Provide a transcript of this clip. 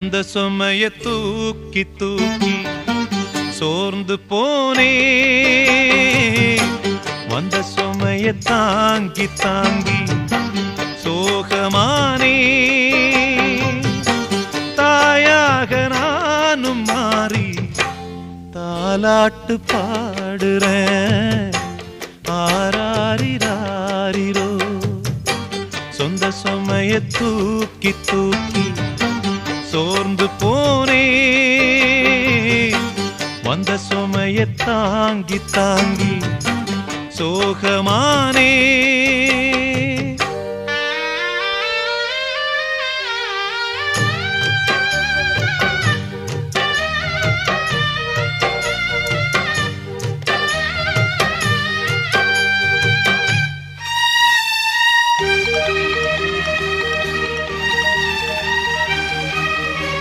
அந்த சுமைய தூக்கி தூக்கி சோர்ந்து போனே, வந்த சுமைய தாங்கி தாங்கி சோகமானே. தாயாக நானும் மாறி தாலாட்டு பாடுறேன். ஆராரிராரிரோ சொந்த சுமைய தூக்கி தூக்கி சோர்ந்து போனே, வந்த சுமைய தாங்கி தாங்கி சோகமானே.